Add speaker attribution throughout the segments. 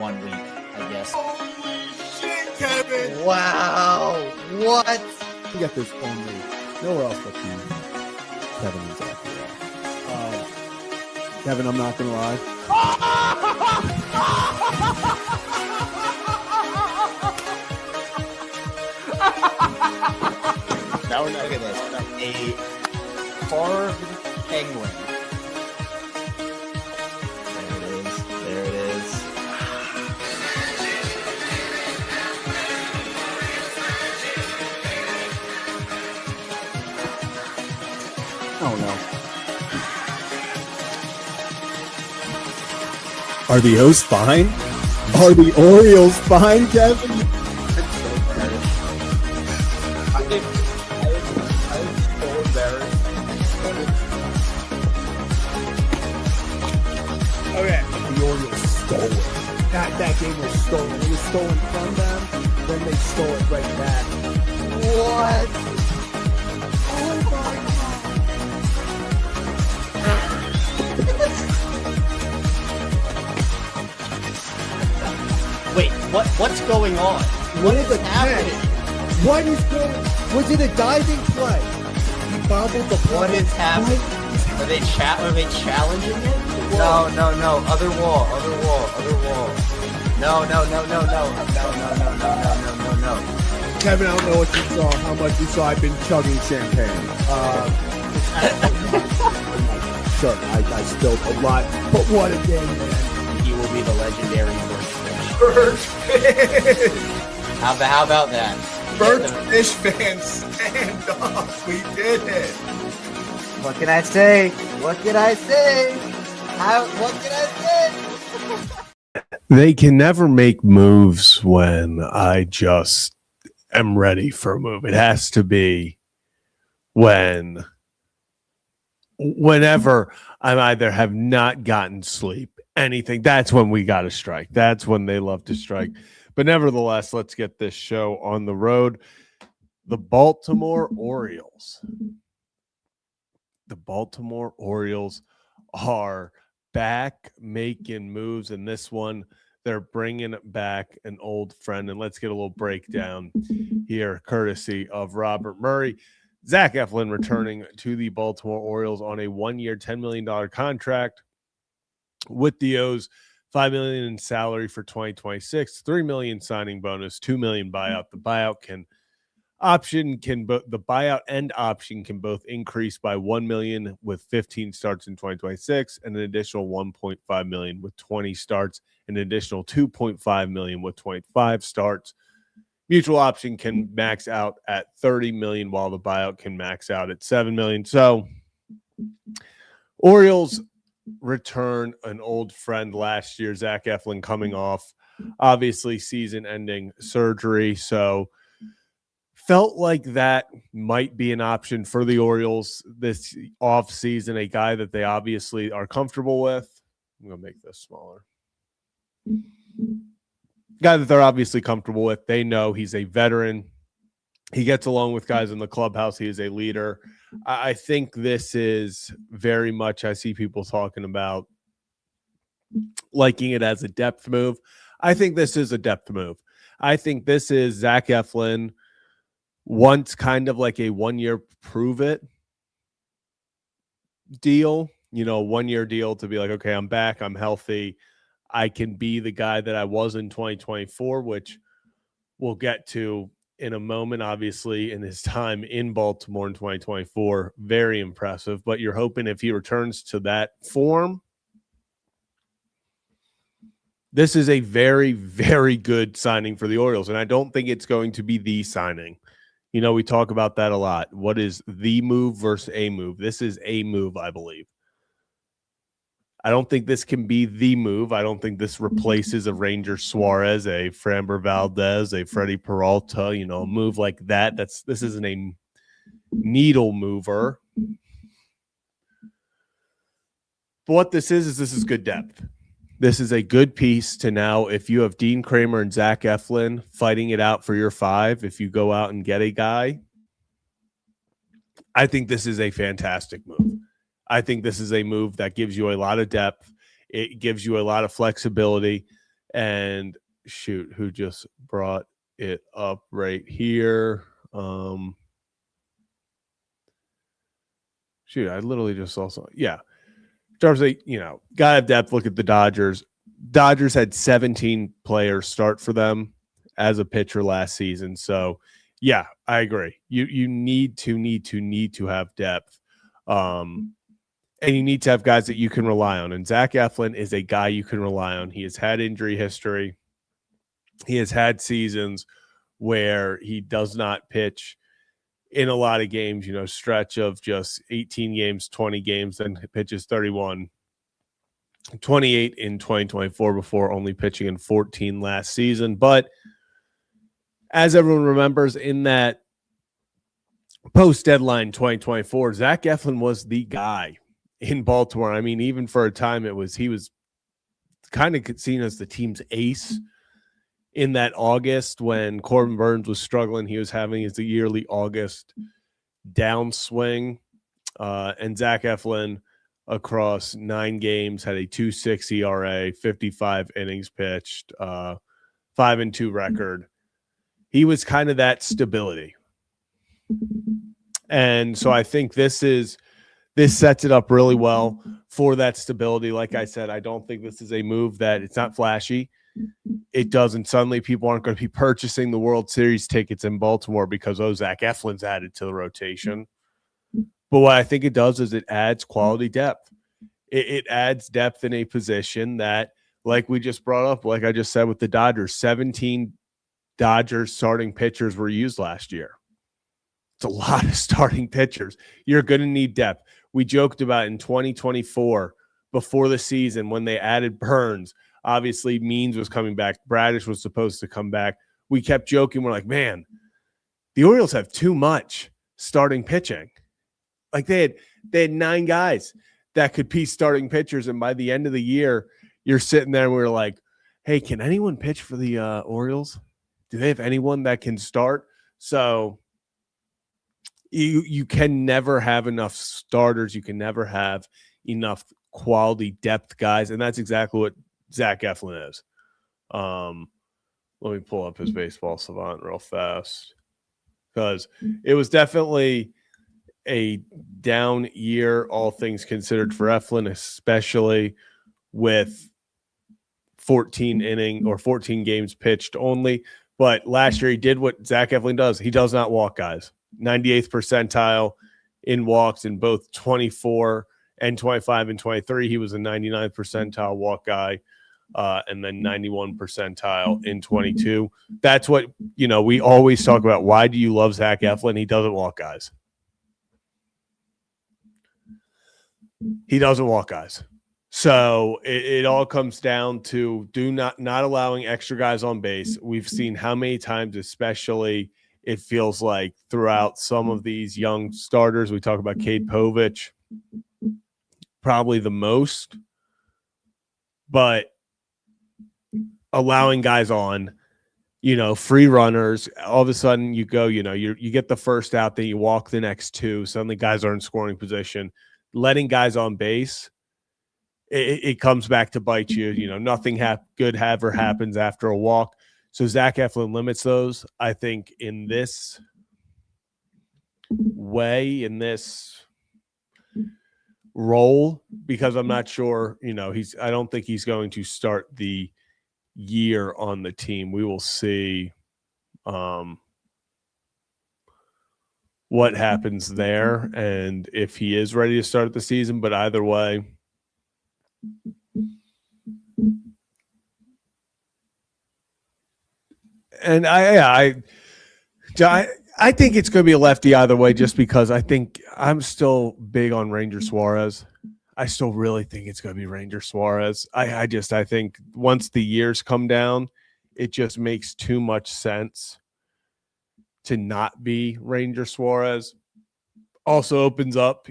Speaker 1: 1 week, I guess.
Speaker 2: Holy shit, Kevin!
Speaker 1: Wow. What?
Speaker 3: You get this only nowhere else but the Kevin and Zack. Kevin, I'm not gonna lie.
Speaker 1: Now we're not look at this. A carved penguin. There it is.
Speaker 3: Oh no. Are the O's fine? Are the Orioles fine, Kevin?
Speaker 1: I was so embarrassed.
Speaker 3: Okay. The Orioles stole it. That game was stolen. It was stolen from them, then they stole it right back.
Speaker 1: What?
Speaker 3: Oh my
Speaker 1: Wait, what's going on?
Speaker 3: What is
Speaker 1: happening?
Speaker 3: What is going? Was it a diving play? He bobbled the ball.
Speaker 1: What is happening? Are they challenging it? No. Other wall. No.
Speaker 3: Kevin, I don't know what you saw, how much you saw. I've been chugging champagne. Sure, I spilled a lot, but what a game, man.
Speaker 1: He will be the legendary
Speaker 2: Birch Fish!
Speaker 1: How about that?
Speaker 2: Birch Fish fans, stand up. We did it.
Speaker 1: What can I say? What can I say?
Speaker 4: They can never make moves when I just am ready for a move. It has to be whenever I either have not gotten sleep, anything. That's when we got to strike. That's when they love to strike. But nevertheless, let's get this show on the road. The Baltimore Orioles. The Baltimore Orioles are back making moves, and this one they're bringing back an old friend. And let's get a little breakdown here courtesy of Robert Murray. Zack Eflin returning to the Baltimore Orioles on a 1-year $10 million contract with the O's, $5 million in salary for 2026, $3 million signing bonus, $2 million buyout. The buyout the buyout and option can both increase by $1 million with 15 starts in 2026 and an additional $1.5 million with 20 starts, an additional $2.5 million with 25 starts. Mutual option can max out at $30 million while the buyout can max out at $7 million. So Orioles return an old friend last year, Zack Eflin, coming off obviously season-ending surgery. So felt like that might be an option for the Orioles this offseason, a guy that they obviously are comfortable with. I'm going to make this smaller. Guy that they're obviously comfortable with. They know he's a veteran. He gets along with guys in the clubhouse. He is a leader. I think this is very much, I see people talking about liking it as a depth move. I think this is a depth move. I think this is Zack Eflin wants kind of like a 1-year prove it deal, 1-year deal to be like, okay, I'm back, I'm healthy, I can be the guy that I was in 2024, which we'll get to in a moment. Obviously, in his time in Baltimore in 2024, very impressive, but you're hoping if he returns to that form, this is a very, very good signing for the Orioles, and I don't think it's going to be the signing. We talk about that a lot. What is the move versus a move? This is a move, I believe. I don't think this can be the move. I don't think this replaces a Ranger Suarez, a Framber Valdez, a Freddie Peralta, a move like that. This isn't a needle mover. But what this is good depth. This is a good piece to now, if you have Dean Kramer and Zack Eflin fighting it out for your 5, if you go out and get a guy, I think this is a fantastic move. I think this is a move that gives you a lot of depth. It gives you a lot of flexibility. And shoot, who just brought it up right here? Shoot, I literally just saw something. Yeah. In terms of, gotta have depth. Look at the Dodgers. Dodgers had 17 players start for them as a pitcher last season. So yeah, I agree. You need to have depth. And you need to have guys that you can rely on. And Zack Eflin is a guy you can rely on. He has had injury history. He has had seasons where he does not pitch in a lot of games, stretch of just 18 games, 20 games, then pitches 31, 28 in 2024 before only pitching in 14 last season. But as everyone remembers, in that post-deadline 2024, Zack Eflin was the guy in Baltimore. I mean, even for a time, he was kind of seen as the team's ace in that August when Corbin Burns was struggling. He was having his yearly August downswing. And Zack Eflin, across 9 games, had a 2.6 ERA, 55 innings pitched, 5-2 record. He was kind of that stability. And so I think this sets it up really well for that stability. Like I said, I don't think this is a move that it's not flashy. It doesn't. Suddenly people aren't going to be purchasing the World Series tickets in Baltimore because, Zack Eflin's added to the rotation. But what I think it does is it adds quality depth. It adds depth in a position that, like we just brought up, like I just said with the Dodgers, 17 Dodgers starting pitchers were used last year. It's a lot of starting pitchers. You're going to need depth. We joked about in 2024, before the season, when they added Burns, obviously Means was coming back. Bradish was supposed to come back. We kept joking. We're like, man, the Orioles have too much starting pitching. Like they had 9 guys that could be starting pitchers. And by the end of the year, you're sitting there and we're like, hey, can anyone pitch for the Orioles? Do they have anyone that can start? So you can never have enough starters. You can never have enough quality depth guys. And that's exactly what Zack Eflin is. Let me pull up his baseball savant real fast, because it was definitely a down year, all things considered, for Eflin, especially with 14 games pitched only. But last year he did what Zack Eflin does. He does not walk guys. 98th percentile in walks in both 24 and 25 and 23. He was a 99th percentile walk guy, and then 91 percentile in 22. That's what, we always talk about. Why do you love Zack Eflin? He doesn't walk guys. He doesn't walk guys. So it all comes down to not allowing extra guys on base. We've seen how many times, especially it feels like throughout some of these young starters. We talk about Cade Povich, probably the most, but allowing guys on, free runners, all of a sudden you go, you get the first out, then you walk the next 2. Suddenly guys are in scoring position. Letting guys on base, it comes back to bite you. Nothing good ever happens after a walk. So Zack Eflin limits those, I think, in this way, in this role, because I'm not sure, I don't think he's going to start the year on the team. We will see what happens there and if he is ready to start the season. But either way, and I think it's going to be a lefty either way, just because I think I'm still big on Ranger Suarez. I still really think it's going to be Ranger Suarez. I think once the years come down, it just makes too much sense to not be Ranger Suarez. Also opens up,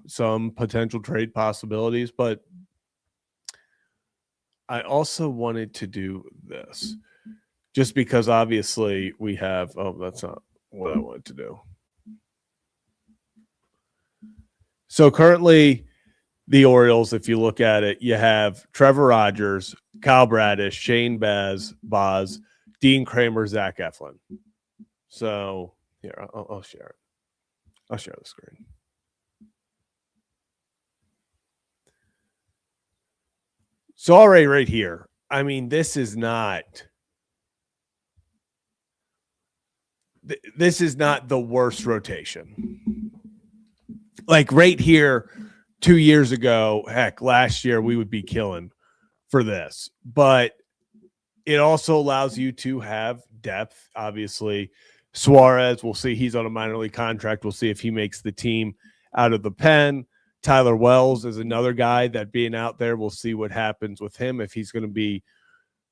Speaker 4: some potential trade possibilities. But I also wanted to do this just because obviously we have, that's not what I wanted to do. So currently the Orioles, if you look at it, you have Trevor Rogers, Kyle Bradish, Shane Baz, Dean Kramer, Zack Eflin. So here, I'll share it. I'll share the screen. So already right here, I mean, this is not the worst rotation. Like right here, 2 years ago, heck, last year we would be killing for this. But it also allows you to have depth. Obviously, Suarez, we'll see. He's on a minor league contract. We'll see if he makes the team out of the pen. Tyler Wells is another guy that being out there, we'll see what happens with him. If he's going to be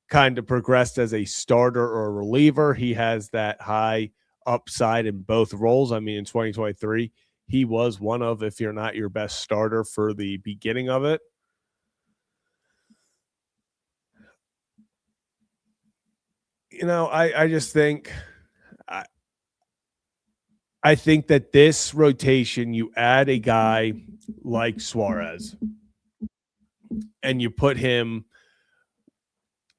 Speaker 4: kind of progressed as a starter or a reliever, he has that high upside in both roles. I mean, in 2023, he was one of, if you're not your best starter for the beginning of it. You know, I just think I think that this rotation, you add a guy like Suarez and you put him,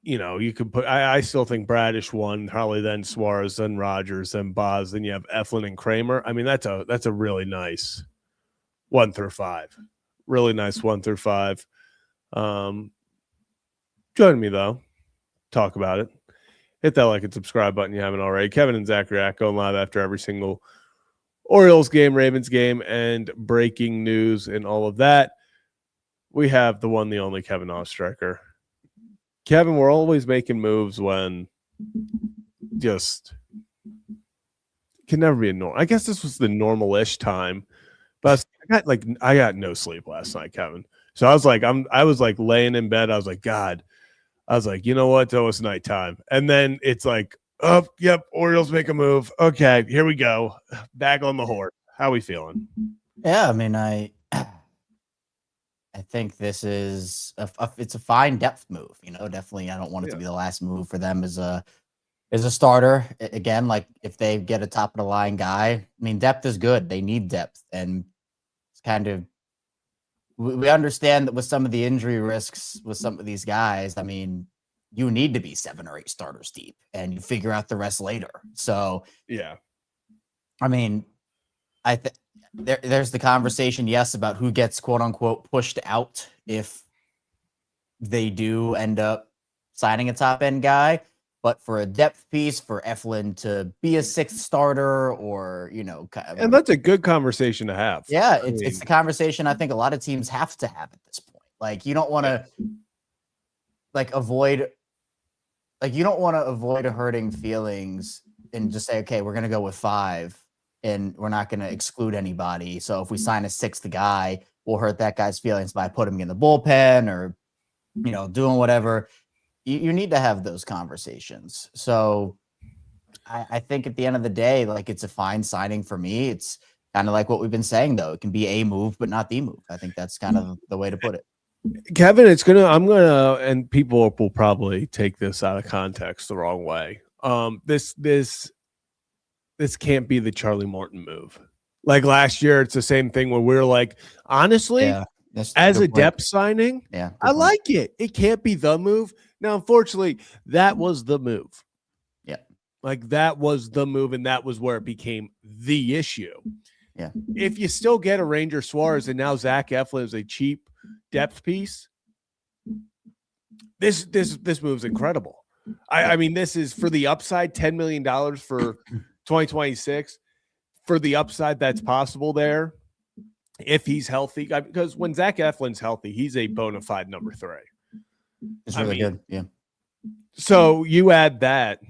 Speaker 4: you know, you could put, I still think Bradish won, probably then Suarez, then Rogers, then Baz, then you have Eflin and Kramer. I mean, that's a really nice 1 through 5. Really nice 1 through 5. Join me though. Talk about it. Hit that like and subscribe button you haven't already. Kevin and Zach react, going live after every single Orioles game, Ravens game, and breaking news and all of that. We have the one, the only Kevin Ostriker. Kevin, we're always making moves when just can never be a normal. I guess this was the normal-ish time, but I got no sleep last night, Kevin. So I was like laying in bed. I was like, God. I was like, you know what? It's almost nighttime. And then it's like, oh, yep, Orioles make a move. Okay, here we go. Back on the horse. How we feeling?
Speaker 5: Yeah, I mean, I think this is it's a fine depth move. You know, definitely. I don't want it to be the last move for them as a starter. Again, like if they get a top of the line guy, I mean, depth is good. They need depth, and it's kind of we understand that with some of the injury risks with some of these guys. I mean, you need to be 7 or 8 starters deep, and you figure out the rest later. So
Speaker 4: yeah,
Speaker 5: I mean, there's the conversation, yes, about who gets quote unquote pushed out if they do end up signing a top end guy. But for a depth piece, for Eflin to be a 6th starter, or
Speaker 4: and that's a good conversation to have.
Speaker 5: Yeah, it's the conversation I think a lot of teams have to have at this point. Like you don't want to avoid hurting feelings and just say, okay, we're gonna go with 5. And we're not going to exclude anybody. So if we sign a 6th guy, we'll hurt that guy's feelings by putting him in the bullpen or, doing whatever. You need to have those conversations. So I think at the end of the day, like it's a fine signing for me. It's kind of like what we've been saying, though. It can be a move, but not the move. I think that's kind of the way to put it.
Speaker 4: Kevin, and people will probably take this out of context the wrong way. This can't be the Charlie Morton move. Like last year, it's the same thing where we're like, honestly, as a depth signing, I like it. It can't be the move. Now, unfortunately, that was the move.
Speaker 5: Yeah.
Speaker 4: Like that was the move, and that was where it became the issue.
Speaker 5: Yeah.
Speaker 4: If you still get a Ranger Suarez and now Zack Eflin is a cheap depth piece, this move's incredible. I mean, this is for the upside, $10 million for 2026, for the upside that's possible there if he's healthy, because when Zack Eflin's healthy, he's a bona fide number 3.
Speaker 5: It's really good. Yeah.
Speaker 4: So you add that,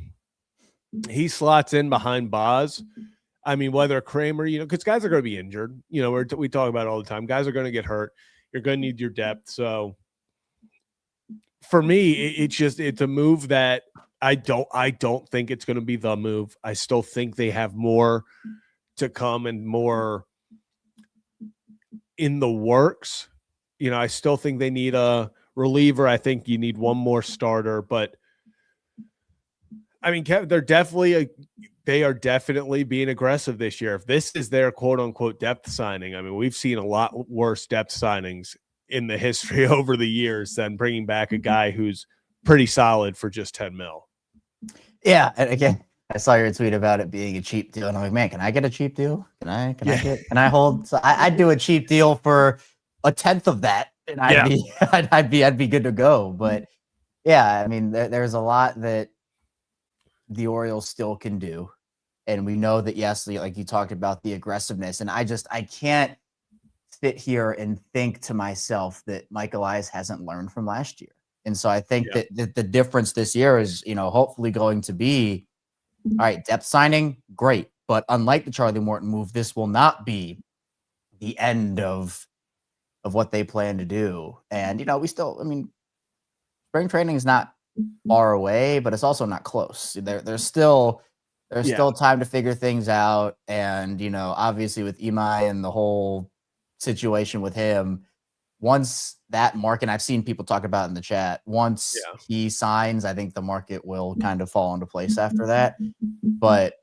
Speaker 4: he slots in behind Baz. I mean, whether Kramer, because guys are going to be injured. We talk about it all the time. Guys are going to get hurt. You're going to need your depth. So for me, it's a move that I don't think it's going to be the move. I still think they have more to come and more in the works. I still think they need a reliever. I think you need one more starter, but I mean, they're definitely being aggressive this year. If this is their quote unquote depth signing, I mean, we've seen a lot worse depth signings in the history over the years than bringing back a guy who's pretty solid for just 10 mil.
Speaker 5: Yeah, and again, I saw your tweet about it being a cheap deal, and I'm like, man, can I get a cheap deal? Can I hold? So I'd do a cheap deal for a tenth of that, and I'd be good to go. But yeah, I mean, there's a lot that the Orioles still can do, and we know that yes, like you talked about the aggressiveness, and I can't sit here and think to myself that Mike Elias hasn't learned from last year. And so I think that the difference this year is, hopefully going to be, all right, depth signing, great. But unlike the Charlie Morton move, this will not be the end of what they plan to do. And, spring training is not far away, but it's also not close. There's still time to figure things out. And, obviously with Imai and the whole situation with him, once that market, I've seen people talk about in the chat, once he signs, I think the market will kind of fall into place after that. But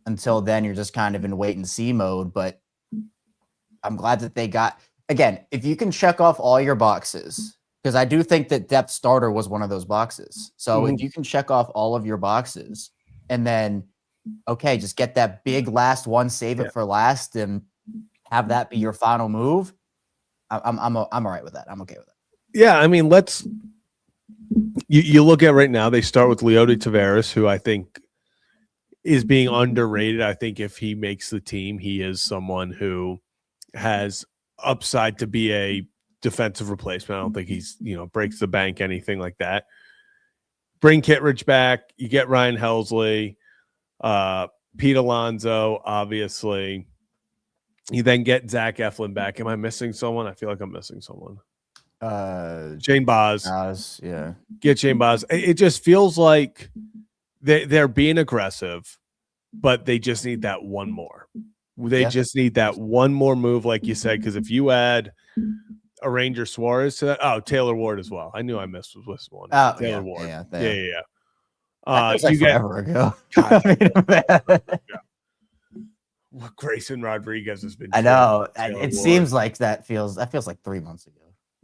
Speaker 5: until then, you're just kind of in wait and see mode. But I'm glad that they got, again, if you can check off all your boxes, because I do think that depth starter was one of those boxes. So if you can check off all of your boxes and then, okay, just get that big last one, save it for last, and have that be your final move, I'm all right with that. I'm okay with that.
Speaker 4: Yeah, I mean, you look at right now, they start with Leody Taveras, who I think is being underrated. I think if he makes the team, he is someone who has upside to be a defensive replacement. I don't think he's, breaks the bank, anything like that. Bring Kittredge back. You get Ryan Helsley, Pete Alonso, obviously. You then get Zack Eflin back. Am I missing someone? I feel like I'm missing someone. Shane Baz.
Speaker 5: Yeah.
Speaker 4: Get Shane Baz. It just feels like they're being aggressive, but they just need that one more. They just need that one more move, like you said, because if you add a Ranger Suarez to that, Taylor Ward as well. I knew I missed one. Taylor Ward.
Speaker 5: Yeah.
Speaker 4: That was
Speaker 5: forever ago.
Speaker 4: What Grayson Rodriguez has been.
Speaker 5: I know. It seems like that feels like 3 months ago.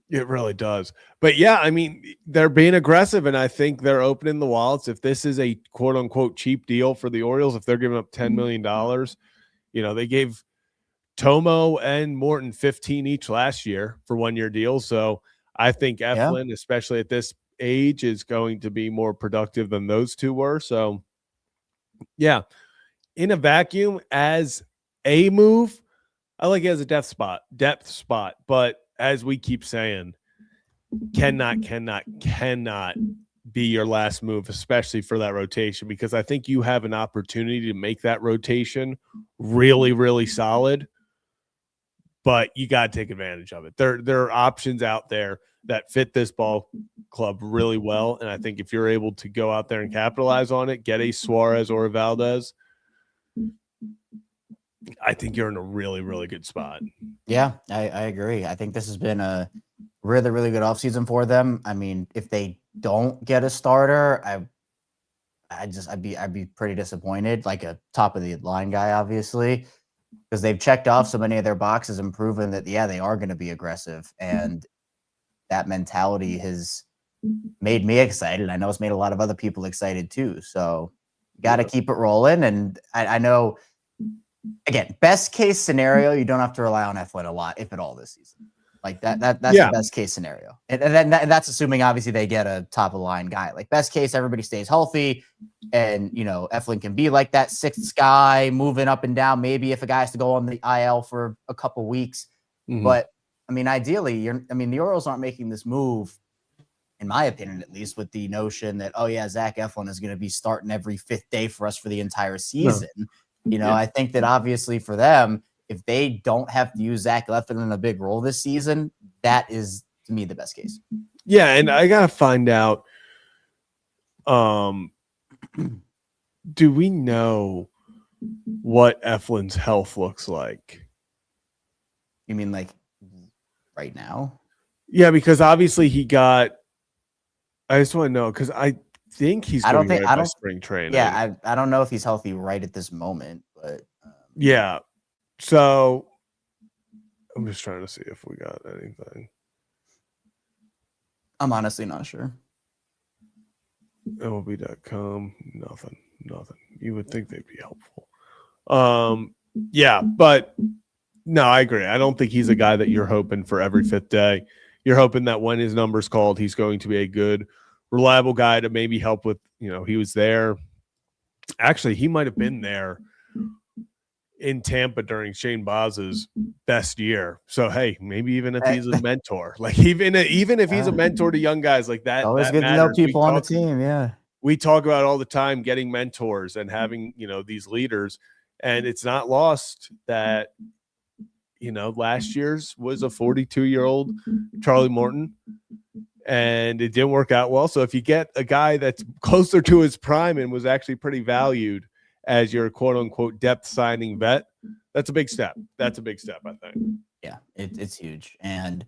Speaker 4: It really does. But yeah, I mean, they're being aggressive, and I think they're opening the wallets. If this is a quote unquote cheap deal for the Orioles, if they're giving up $10 million, they gave Tomo and Morton 15 each last year for 1-year deals. So I think Eflin, especially at this age, is going to be more productive than those two were. So yeah, in a vacuum as a move, I like it as a depth spot. But as we keep saying, cannot be your last move, especially for that rotation, because I think you have an opportunity to make that rotation really, really solid, but you got to take advantage of it. There are options out there that fit this ball club really well, and I think if you're able to go out there and capitalize on it, get a Suarez or a Valdez, I think you're in a really, really good spot.
Speaker 5: Yeah, I agree. I think this has been a really, really good offseason for them. I mean, if they don't get a starter, I'd be pretty disappointed, like a top of the line guy, obviously, because they've checked off so many of their boxes and proven that, they are going to be aggressive. And that mentality has made me excited. I know it's made a lot of other people excited too. So got to keep it rolling. And I know, again, best case scenario, you don't have to rely on Eflin a lot, if at all, this season. Like that's the best case scenario. And then that's assuming obviously they get a top of the line guy. Like best case, everybody stays healthy, and Eflin can be like that sixth guy moving up and down. Maybe if a guy has to go on the IL for a couple weeks, but I mean, ideally, the Orioles aren't making this move, in my opinion, at least, with the notion that Zack Eflin is going to be starting every fifth day for us for the entire season. No. I think that obviously for them, if they don't have to use Zack Eflin in a big role this season, that is, to me, the best case.
Speaker 4: Yeah, and I got to find out, do we know what Eflin's health looks like?
Speaker 5: You mean like right now?
Speaker 4: Yeah, because obviously he got – I just want to know, because I think he's going right by spring training.
Speaker 5: Yeah, I don't know if he's healthy right at this moment, but
Speaker 4: yeah. So I'm just trying to see if we got anything.
Speaker 5: I'm honestly not sure.
Speaker 4: MLB.com, nothing. You would think they'd be helpful. Yeah, but no, I agree. I don't think he's a guy that you're hoping for every fifth day. You're hoping that when his number's called, he's going to be a good, reliable guy to maybe help with, he was there. Actually, he might have been there in Tampa during Shane Boz's best year. So, hey, maybe even if he's a mentor, like even if he's a mentor to young guys like that,
Speaker 5: Always
Speaker 4: that
Speaker 5: good
Speaker 4: matters.
Speaker 5: to know people on the team. Yeah.
Speaker 4: We talk about all the time getting mentors and having, these leaders. And it's not lost that, last year's was a 42-year-old Charlie Morton, and it didn't work out well. So if you get a guy that's closer to his prime and was actually pretty valued as your quote unquote depth signing vet, that's a big step. I think.
Speaker 5: Yeah, it's huge. And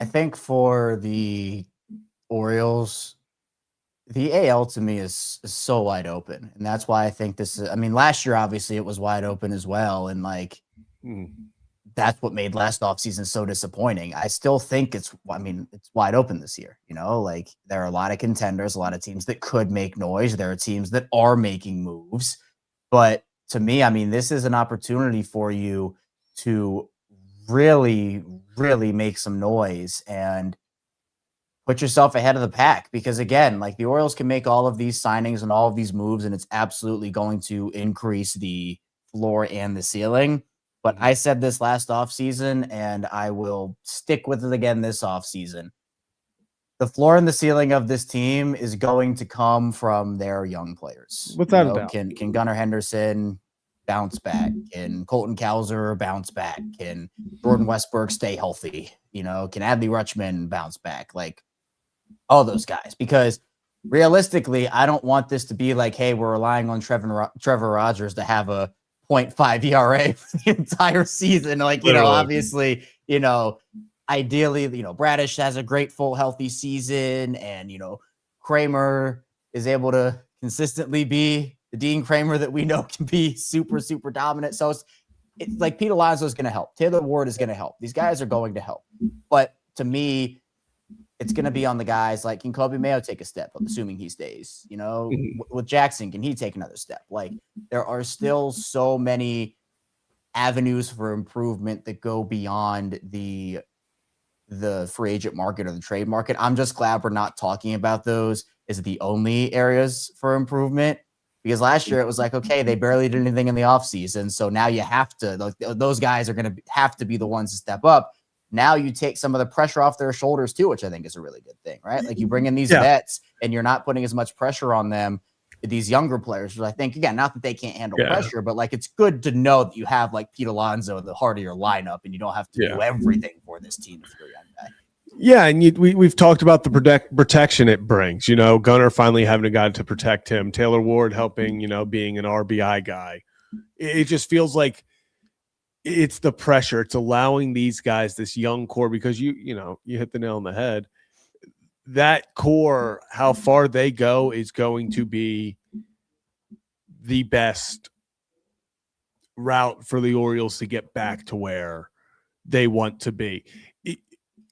Speaker 5: I think for the Orioles, the AL to me is so wide open. And that's why I think this is, last year, obviously, it was wide open as well. And that's what made last offseason so disappointing. I still think it's wide open this year. There are a lot of contenders, a lot of teams that could make noise. There are teams that are making moves. But to me, this is an opportunity for you to really, really make some noise and put yourself ahead of the pack, because again, the Orioles can make all of these signings and all of these moves, and it's absolutely going to increase the floor and the ceiling. But I said this last offseason, and I will stick with it again this offseason. The floor and the ceiling of this team is going to come from their young players.
Speaker 4: Without a doubt.
Speaker 5: Can Gunnar Henderson bounce back? Can Colton Cowser bounce back? Can Jordan Westburg stay healthy? Can Adley Rutschman bounce back? All those guys, because realistically, I don't want this to be hey, we're relying on Trevor Rogers to have a 0.5 ERA for the entire season. Obviously, ideally, Bradish has a great full healthy season, and Kramer is able to consistently be the Dean Kramer that we know can be super, super dominant. So it's like Pete Alonso is going to help. Taylor Ward is going to help. These guys are going to help. But to me, it's going to be on the guys can Kobe Mayo take a step, assuming he stays, with Jackson, can he take another step? There are still so many avenues for improvement that go beyond the free agent market or the trade market. I'm just glad we're not talking about those as the only areas for improvement, because last year it was okay, they barely did anything in the offseason. So now you have to, those guys are going to have to be the ones to step up. Now you take some of the pressure off their shoulders too, which I think is a really good thing, right? You bring in these vets and you're not putting as much pressure on them, these younger players, which I think, again, not that they can't handle pressure, but it's good to know that you have Pete Alonso at the heart of your lineup, and you don't have to do everything for this team if you're a young guy.
Speaker 4: Yeah, and we've talked about the protection it brings. Gunnar finally having a guy to protect him, Taylor Ward helping, being an RBI guy. It just feels like it's the pressure. It's allowing these guys, this young core, because you hit the nail on the head. That core, how far they go is going to be the best route for the Orioles to get back to where they want to be.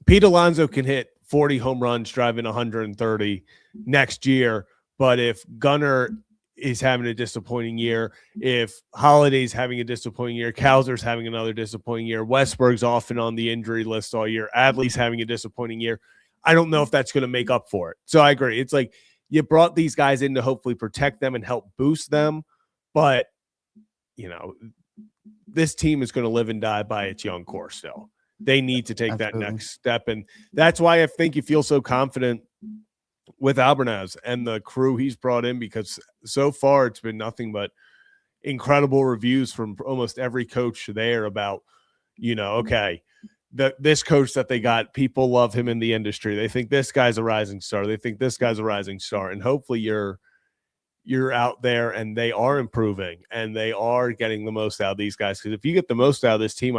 Speaker 4: Pete Alonso can hit 40 home runs, driving 130 next year. But if Gunnar is having a disappointing year, if Holiday's having a disappointing year, Cowser's having another disappointing year, Westberg's often on the injury list all year, Adley's having a disappointing year, I don't know if that's going to make up for it. So I agree. It's you brought these guys in to hopefully protect them and help boost them. But, this team is going to live and die by its young core still. They need to take that next step. And that's why I think you feel so confident with Albernaz and the crew he's brought in, because so far it's been nothing but incredible reviews from almost every coach there about, okay, this coach that they got, people love him in the industry. They think this guy's a rising star. They think this guy's a rising star. And hopefully you're out there and they are improving and they are getting the most out of these guys. Because if you get the most out of this team,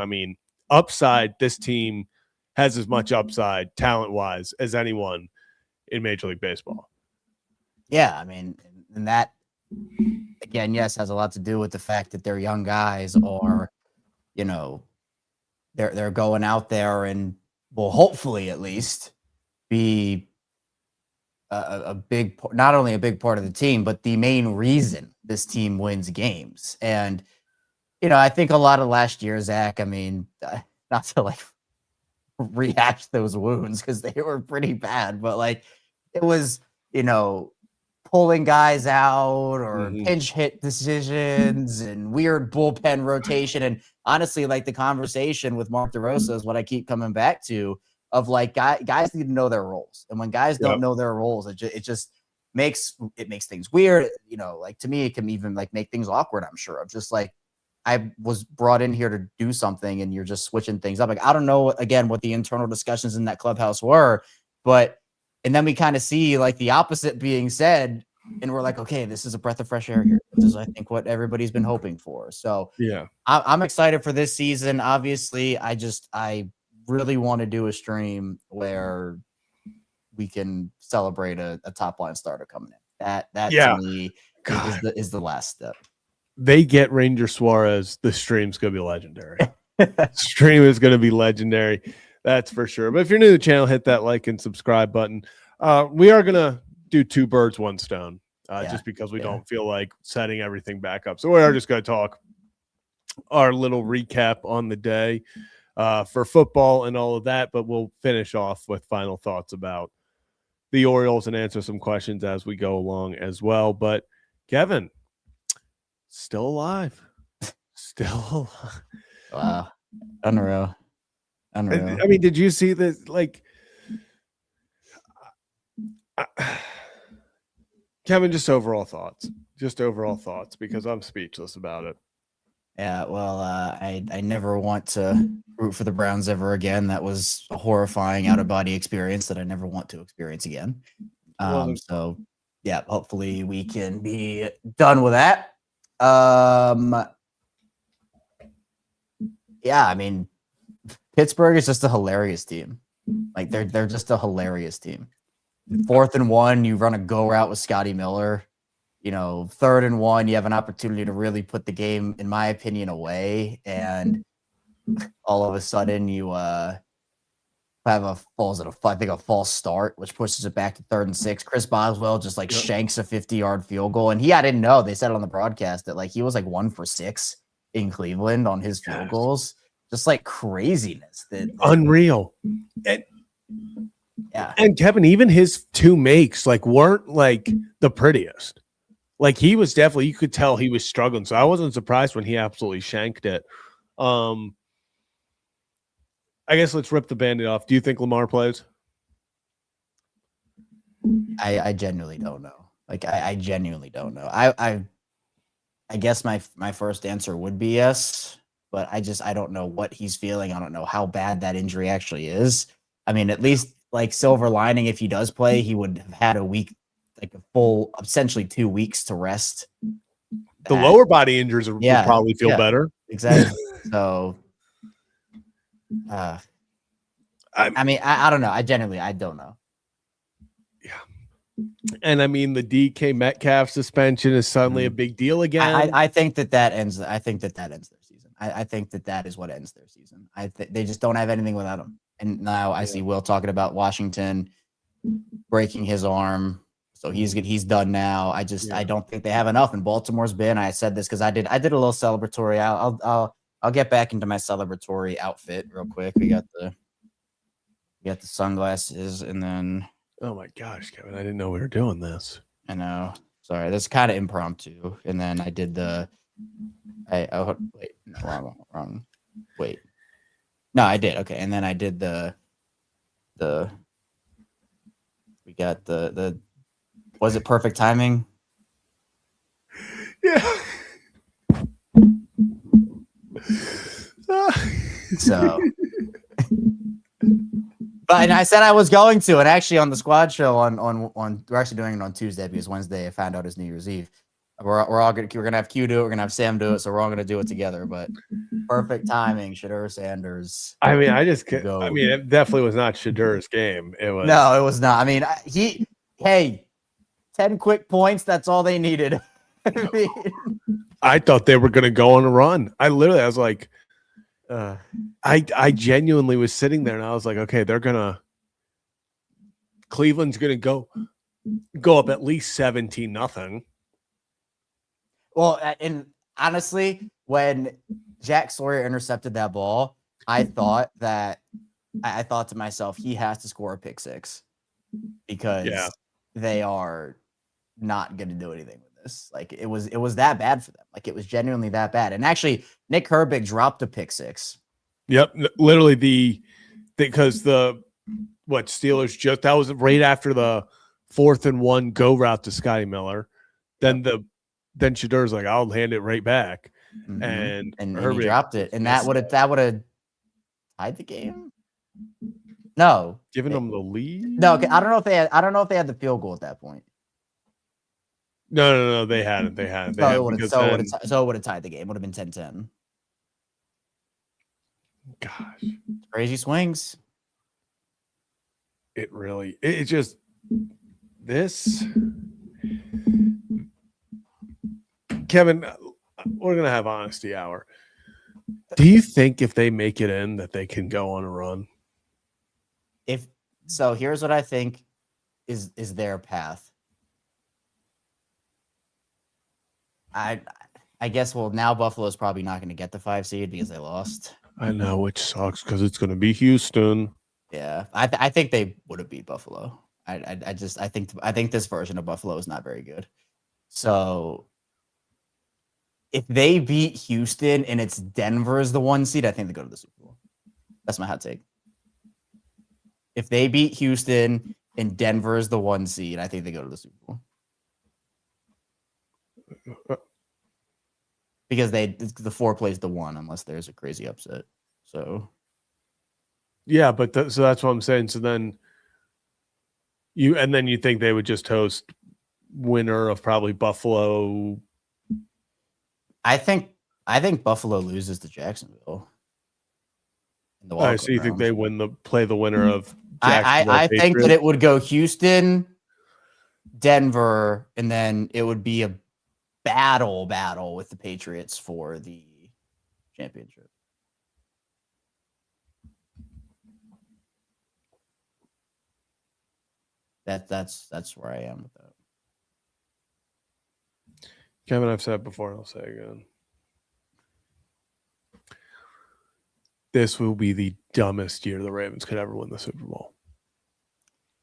Speaker 4: upside, this team has as much upside talent-wise as anyone in Major League Baseball.
Speaker 5: Yeah, and that, again, yes, has a lot to do with the fact that they're young guys, or, they're going out there and will hopefully at least be a big, not only a big part of the team, but the main reason this team wins games. And, I think a lot of last year, Zach, I mean, not to like rehash those wounds because they were pretty bad, but like it was, pulling guys out or pinch hit decisions and weird bullpen rotation. And honestly, like the conversation with Mark DeRosa is what I keep coming back to of like guys need to know their roles. And when guys don't know their roles, it just makes things weird. Like to me, it can even like make things awkward, I'm sure, of just like, I was brought in here to do something and you're just switching things up. Like, I don't know, again, what the internal discussions in that clubhouse were, and then we kind of see like the opposite being said. And we're like, okay, this is a breath of fresh air here. This is, I think, what everybody's been hoping for. So
Speaker 4: yeah,
Speaker 5: I'm excited for this season. Obviously, I really want to do a stream where we can celebrate a top line starter coming in. That to me is the last step.
Speaker 4: They get Ranger Suarez, the stream's going to be legendary. Stream is going to be legendary. That's for sure. But if you're new to the channel, hit that like and subscribe button. We are going to do 2 birds, 1 stone, just because we don't feel like setting everything back up. So we are just going to talk our little recap on the day for football and all of that. But we'll finish off with final thoughts about the Orioles and answer some questions as we go along as well. But Kevin, still alive. Still alive.
Speaker 5: Wow. Unreal.
Speaker 4: I mean, did you see this? Like, Kevin, just overall thoughts. Because I'm speechless about it.
Speaker 5: Yeah, well, I never want to root for the Browns ever again. That was a horrifying out-of-body experience that I never want to experience again. So, yeah, hopefully we can be done with that. Yeah, I mean, Pittsburgh is just a hilarious team. Like they're just a hilarious team. 4th and 1, you run a go route with Scotty Miller. 3rd and 1, you have an opportunity to really put the game, in my opinion, away. And all of a sudden you have a false start, which pushes it back to 3rd and 6. Chris Boswell just like shanks a 50-yard field goal. And I didn't know, they said it on the broadcast that like he was like 1 for 6 in Cleveland on his field goals. Just like craziness.
Speaker 4: Unreal. And Kevin, even his 2 makes like weren't like the prettiest. Like he was definitely, you could tell he was struggling. So I wasn't surprised when he absolutely shanked it. I guess let's rip the Band-Aid off. Do you think Lamar plays?
Speaker 5: I genuinely don't know. Like I genuinely don't know. I guess my first answer would be yes, but I don't know what he's feeling. I don't know how bad that injury actually is. I mean, at least like silver lining, if he does play, he would have had a week, like a full, essentially 2 weeks to rest.
Speaker 4: The lower body injuries would probably feel better.
Speaker 5: Exactly. So, I mean, I don't know. I don't know.
Speaker 4: Yeah. And I mean, the DK Metcalf suspension is suddenly a big deal again.
Speaker 5: I think that ends. I think that ends their season. I think that is what ends their season. They just don't have anything without him. And now I see Will talking about Washington breaking his arm. So he's done now. I don't think they have enough. And Baltimore's been. I said this because I did a little celebratory. I'll get back into my celebratory outfit real quick. We got the sunglasses, and then
Speaker 4: oh my gosh, Kevin, I didn't know we were doing this.
Speaker 5: I know. Sorry, that's kind of impromptu. And then I did the. Wait, no, wrong. Wait, no, I did. Okay, and then I did the. We got the. Was it perfect timing?
Speaker 4: Yeah.
Speaker 5: So, but and I said I was going to, and actually on the squad show on we're actually doing it on Tuesday because Wednesday I found out it's New Year's Eve. We're gonna have Q do it, we're gonna have Sam do it, so we're all gonna do it together. But perfect timing, Shadur Sanders.
Speaker 4: I mean, it definitely was not Shadur's game. It was
Speaker 5: no, it was not. I mean, 10 quick points. That's all they needed.
Speaker 4: I thought they were going to go on a run. I was like, I genuinely was sitting there and I was like, okay, they're going to Cleveland's going to go up at least 17-0.
Speaker 5: Well, and honestly, when Jack Sawyer intercepted that ball, I thought to myself, he has to score a pick six because they are not going to do anything with this. Like it was that bad for them. Like it was genuinely that bad. And actually, Nick Herbig dropped a pick six.
Speaker 4: Yep, literally because the Steelers that was right after the 4th and 1 go route to Scotty Miller. Then Shadur's like, I'll hand it right back, and
Speaker 5: he dropped it, and that would have tied the game. No,
Speaker 4: giving them the lead.
Speaker 5: No, I don't know if they had the field goal at that point.
Speaker 4: No, they hadn't.
Speaker 5: So it would have tied the game. Would have been 10-10.
Speaker 4: Gosh,
Speaker 5: crazy swings.
Speaker 4: It just this. Kevin, we're gonna have honesty hour. Do you think if they make it in that they can go on a run?
Speaker 5: Here's what I think is their path. I guess now Buffalo's probably not going to get the 5 seed because they lost.
Speaker 4: I know, which sucks because it's going to be Houston.
Speaker 5: Yeah, I think they would have beat Buffalo. I think this version of Buffalo is not very good. So if they beat Houston and it's Denver as the 1 seed, I think they go to the Super Bowl. That's my hot take. If they beat Houston and Denver is the 1 seed, I think they go to the Super Bowl. Because the 4 plays the 1 unless there's a crazy upset. So
Speaker 4: yeah, but so that's what I'm saying. So then you think they would just host winner of probably Buffalo.
Speaker 5: I think Buffalo loses to Jacksonville.
Speaker 4: All right, so you think they play the winner of Jacksonville?
Speaker 5: I think that it would go Houston, Denver, and then it would be a battle with the Patriots for the championship. That's where I am with that.
Speaker 4: Kevin, I've said before and I'll say again. This will be the dumbest year the Ravens could ever win the Super Bowl.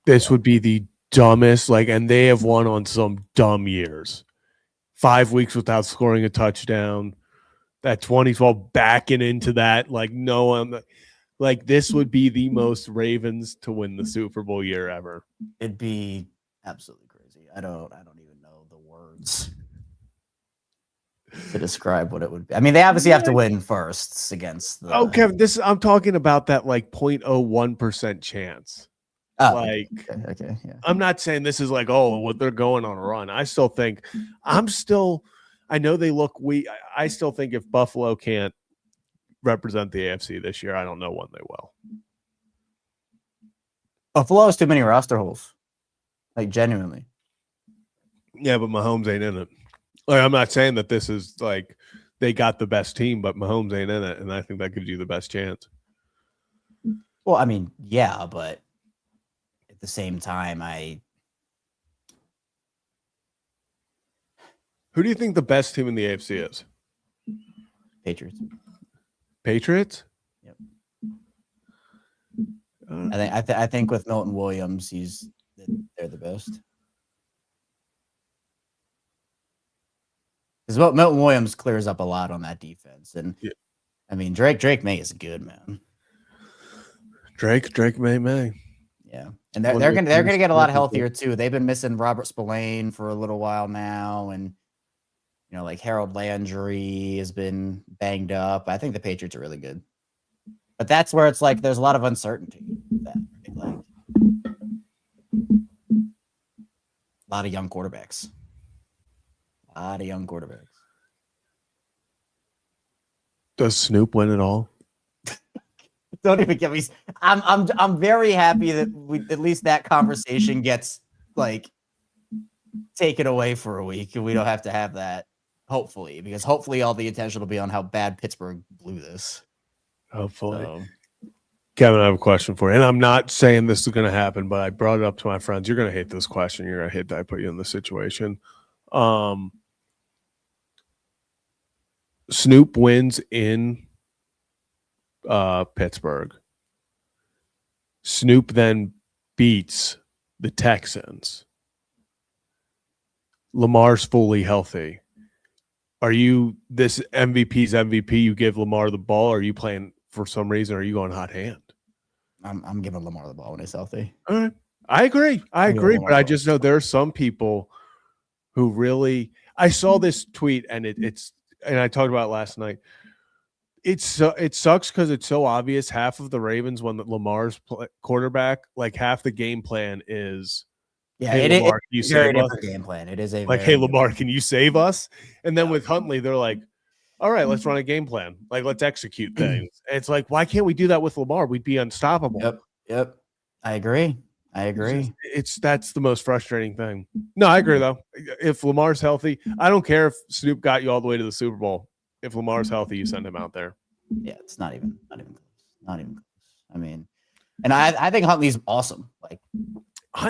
Speaker 4: This would be the dumbest, and they have won on some dumb years. 5 weeks without scoring a touchdown. That 2012 backing into that, this would be the most Ravens to win the Super Bowl year ever.
Speaker 5: It'd be absolutely crazy. I don't even know the words to describe what it would be. I mean, they obviously have to win first against the.
Speaker 4: Oh, Kevin, I'm talking about that 0.01% chance.
Speaker 5: Oh, okay, yeah.
Speaker 4: I'm not saying this is what they're going on a run. I still think I know they look weak. I still think if Buffalo can't represent the AFC this year, I don't know when they will.
Speaker 5: Buffalo has too many roster holes. Genuinely.
Speaker 4: Yeah, but Mahomes ain't in it. I'm not saying that this is they got the best team, but Mahomes ain't in it, and I think that gives you the best chance.
Speaker 5: Well, I mean, yeah, but at the same time,
Speaker 4: Who do you think the best team in the AFC is? Patriots?
Speaker 5: Yep. I think with Milton Williams, they're the best. Because Milton Williams clears up a lot on that defense, and yeah. I mean Drake May is good, man.
Speaker 4: Drake May.
Speaker 5: Yeah, and they're gonna get a lot healthier too. They've been missing Robert Spillane for a little while now, and Harold Landry has been banged up. I think the Patriots are really good, but that's where it's there's a lot of uncertainty. A lot of young quarterbacks.
Speaker 4: Does Snoop win it all?
Speaker 5: Don't even get me. I'm very happy that at least that conversation gets taken away for a week, and we don't have to have that. Because hopefully all the attention will be on how bad Pittsburgh blew this.
Speaker 4: Hopefully. Kevin, I have a question for you. And I'm not saying this is going to happen, but I brought it up to my friends. You're going to hate this question. You're going to hate that I put you in this situation. Snoop wins in Pittsburgh. Snoop then beats the Texans. Lamar's fully healthy. Are you this MVP's MVP? You give Lamar the ball? Or are you playing for some reason? Or are you going hot hand?
Speaker 5: I'm giving Lamar the ball when he's healthy.
Speaker 4: All right. I agree. But I just know there are some people who really. I saw this tweet and it's and I talked about it last night. It sucks because it's so obvious. Half of the Ravens, when Lamar's quarterback, like half the game plan is, hey, Lamar, can you save us?
Speaker 5: Game plan. It is a
Speaker 4: like, hey, Lamar, can you save us? And then with Huntley, they're like, all right, let's run a game plan. Like, let's execute things. And it's like, why can't we do that with Lamar? We'd be unstoppable.
Speaker 5: Yep. I agree.
Speaker 4: That's the most frustrating thing. No, I agree though. If Lamar's healthy, I don't care if Snoop got you all the way to the Super Bowl. If Lamar's healthy, you send him out there.
Speaker 5: Yeah, it's not even close. I mean, and I think Huntley's awesome. Like,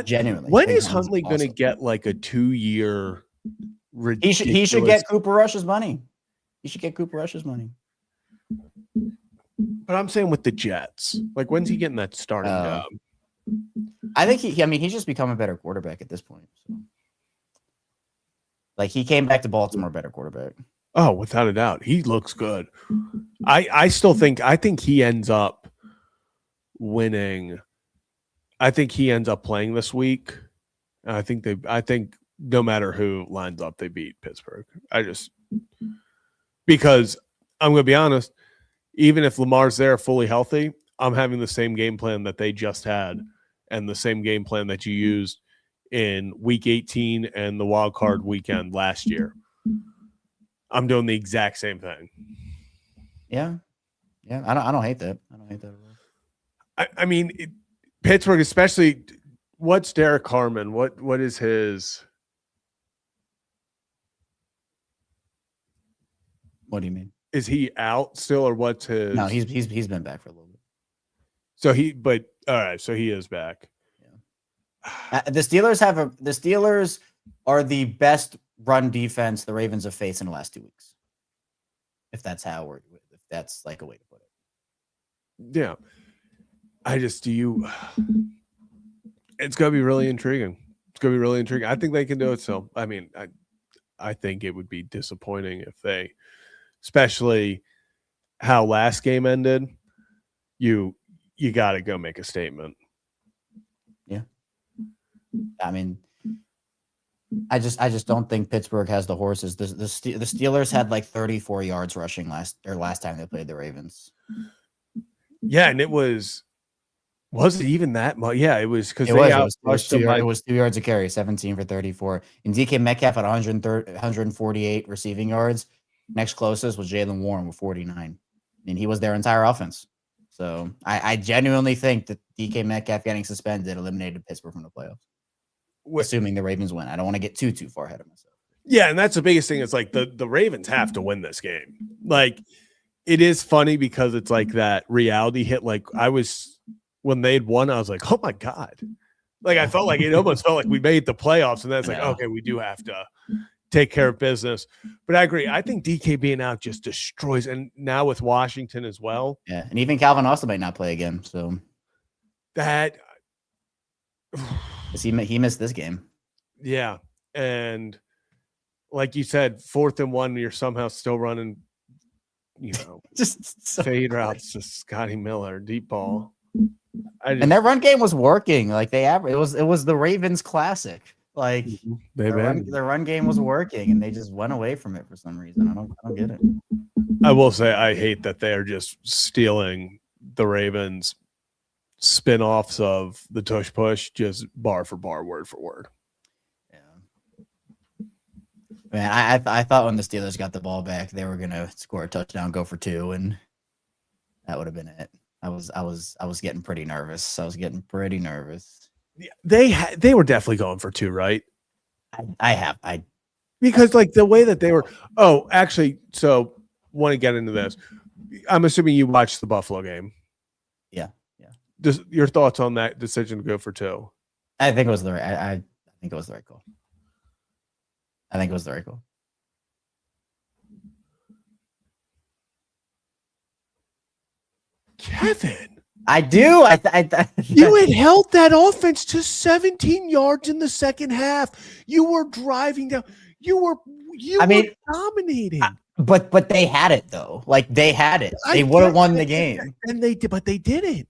Speaker 5: genuinely.
Speaker 4: When is Huntley going to get like a 2-year?
Speaker 5: He should get Cooper Rush's money.
Speaker 4: But I'm saying with the Jets, like, when's he getting that starting job?
Speaker 5: I think he's just become a better quarterback at this point. So. Like, he came back to Baltimore a better quarterback.
Speaker 4: Oh, without a doubt. He looks good. I think he ends up winning. I think he ends up playing this week. I think no matter who lines up, they beat Pittsburgh. Because I'm going to be honest, even if Lamar's there fully healthy, I'm having the same game plan that they just had and the same game plan that you used in week 18 and the wild card weekend last year. I'm doing the exact same thing.
Speaker 5: Yeah. I don't hate that. At all.
Speaker 4: I mean, Pittsburgh, especially. What's Derek Carman? What is his?
Speaker 5: What do you mean?
Speaker 4: Is he out still, or what's his?
Speaker 5: No, he's been back for a little bit.
Speaker 4: All right, so he is back.
Speaker 5: Yeah. The Steelers are the best run defense the Ravens have faced in the last 2 weeks. If that's like a way to put it.
Speaker 4: Yeah. It's going to be really intriguing. I think they can do it. So, I mean, I think it would be disappointing if they, especially how last game ended, you got to go make a statement.
Speaker 5: Yeah. I mean, I just don't think Pittsburgh has the horses. The Steelers had like 34 yards rushing last time they played the Ravens.
Speaker 4: Yeah, and it was it even that much? Yeah, it was because
Speaker 5: it was 2 yards a carry, 17 for 34. And DK Metcalf at 148 receiving yards. Next closest was Jalen Warren with 49, and he was their entire offense. So I genuinely think that DK Metcalf getting suspended eliminated Pittsburgh from the playoffs. Assuming the Ravens win. I don't want to get too far ahead of myself.
Speaker 4: Yeah, and that's the biggest thing. It's like the Ravens have to win this game. Like, it is funny because it's like that reality hit. Like, when they'd won, I was like, oh my God. Like, I felt like it almost felt like we made the playoffs, and then it's like, okay, we do have to take care of business. But I agree. I think DK being out just destroys, and now with Washington as well.
Speaker 5: Yeah, and even Calvin Austin might not play again. So
Speaker 4: that
Speaker 5: he missed this game.
Speaker 4: Yeah, and like you said, 4th and 1, you're somehow still running,
Speaker 5: just
Speaker 4: fade routes to Scotty Miller, deep ball.
Speaker 5: And that run game was working. Like it was the Ravens classic. Like the run game was working, and they just went away from it for some reason. I don't get it.
Speaker 4: I will say I hate that they are just stealing the Ravens spin-offs of the tush push, just bar for bar, word for word.
Speaker 5: Yeah. Man, I thought when the Steelers got the ball back, they were gonna score a touchdown, go for 2, and that would have been it. I was getting pretty nervous.
Speaker 4: Yeah, they were definitely going for 2, right? Because like the way that they were. Oh, actually, so want to get into this. I'm assuming you watched the Buffalo game.
Speaker 5: Yeah.
Speaker 4: just your thoughts on that decision to go for 2?
Speaker 5: I think it was the right. I think it was the right call. I think it was the right call.
Speaker 4: Kevin,
Speaker 5: I do.
Speaker 4: you had held that offense to 17 yards in the second half. You were driving down. You were dominating.
Speaker 5: But they had it though. Like they had it. They would have won the game.
Speaker 4: And they did, but they didn't.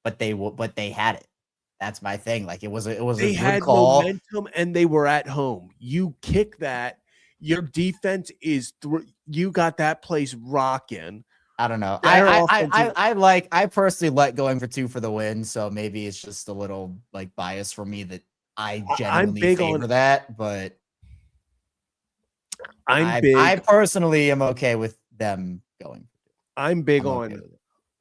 Speaker 5: But they had it. That's my thing. Like it was a
Speaker 4: They
Speaker 5: good
Speaker 4: had
Speaker 5: call.
Speaker 4: momentum and they were at home. You kick that. Your defense is you got that place rocking.
Speaker 5: I don't know. I personally like going for 2 for the win. So maybe it's just a little like bias for me that I genuinely favor that. But I personally am okay with them going.
Speaker 4: I'm big on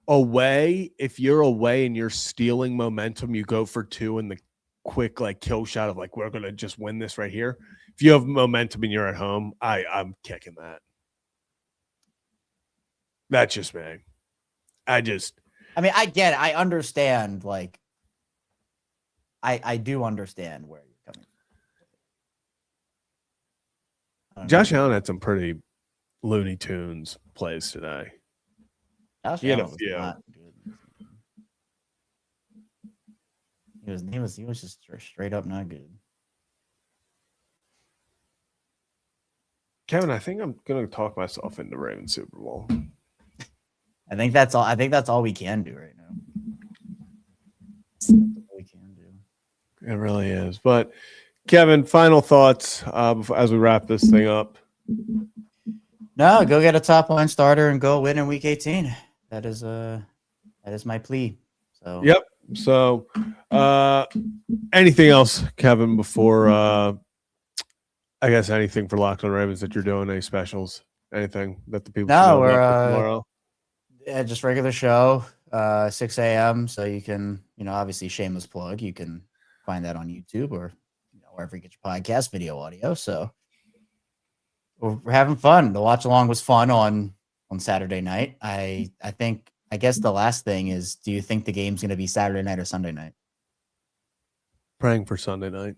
Speaker 4: away. If you're away and you're stealing momentum, you go for 2 in the quick like kill shot of like we're gonna just win this right here. If you have momentum and you're at home, I'm kicking that. That's just me. I mean,
Speaker 5: I get it. I understand. Like, I do understand where you're coming from.
Speaker 4: Josh Allen had some pretty Looney Tunes plays today.
Speaker 5: Josh Allen was not good. He was just straight up not good.
Speaker 4: Kevin, I think I'm gonna talk myself into Ravens Super Bowl.
Speaker 5: I think that's all we can do right now. That's all we can do.
Speaker 4: It really is. But Kevin, final thoughts as we wrap this thing up.
Speaker 5: No, go get a top line starter and go win in week 18. That is my plea. So
Speaker 4: yep. So anything else, Kevin, before I guess anything for Locked On Ravens that you're doing, any specials, anything that the people
Speaker 5: No,
Speaker 4: should know about
Speaker 5: we're
Speaker 4: tomorrow?
Speaker 5: Yeah, just regular show, 6 a.m. So you can, obviously shameless plug. You can find that on YouTube or wherever you get your podcast, video, audio. So we're having fun. The watch along was fun on Saturday night. I guess the last thing is, do you think the game's going to be Saturday night or Sunday night?
Speaker 4: Praying for Sunday night.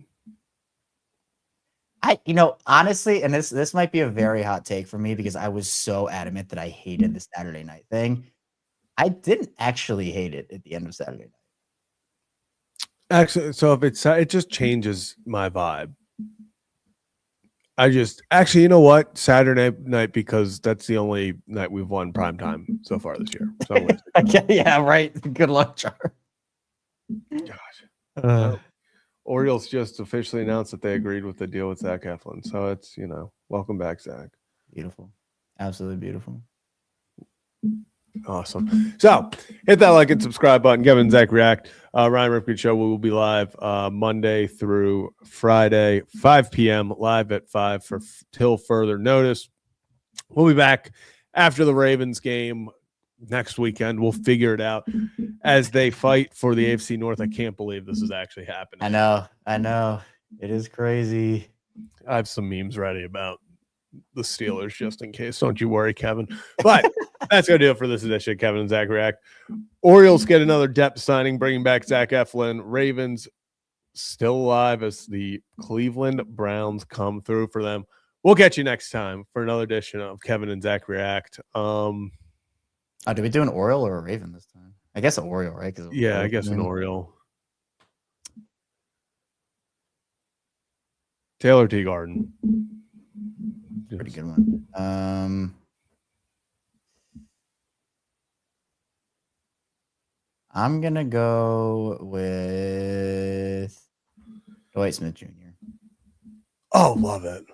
Speaker 5: Honestly, and this might be a very hot take for me because I was so adamant that I hated the Saturday night thing. I didn't actually hate it at the end of Saturday night.
Speaker 4: Actually, so if it just changes my vibe. You know what? Saturday night, because that's the only night we've won primetime so far this year. So
Speaker 5: yeah, right. Good luck, Char.
Speaker 4: Gosh. Orioles just officially announced that they agreed with the deal with Zack Eflin. So it's, welcome back, Zach.
Speaker 5: Beautiful. Absolutely beautiful.
Speaker 4: Awesome. So hit that like and subscribe button. Kevin and Zach React. Ryan Ripken Show. We will be live Monday through Friday, 5 p.m. live at 5 till further notice. We'll be back after the Ravens game next weekend. We'll figure it out as they fight for the AFC North. I can't believe this is actually happening.
Speaker 5: I know. It is crazy.
Speaker 4: I have some memes ready about the Steelers just in case. Don't you worry, Kevin. But that's going to do it for this edition of Kevin and Zach React. Orioles get another depth signing, bringing back Zack Eflin. Ravens still alive as the Cleveland Browns come through for them. We'll catch you next time for another edition of Kevin and Zach React.
Speaker 5: Did we do an Oriole or a Raven this time? I guess an Oriole, right?
Speaker 4: Yeah, I guess an Oriole. Taylor Teagarden.
Speaker 5: Pretty good one. I'm gonna go with Dwight Smith Jr.
Speaker 4: Oh, love it.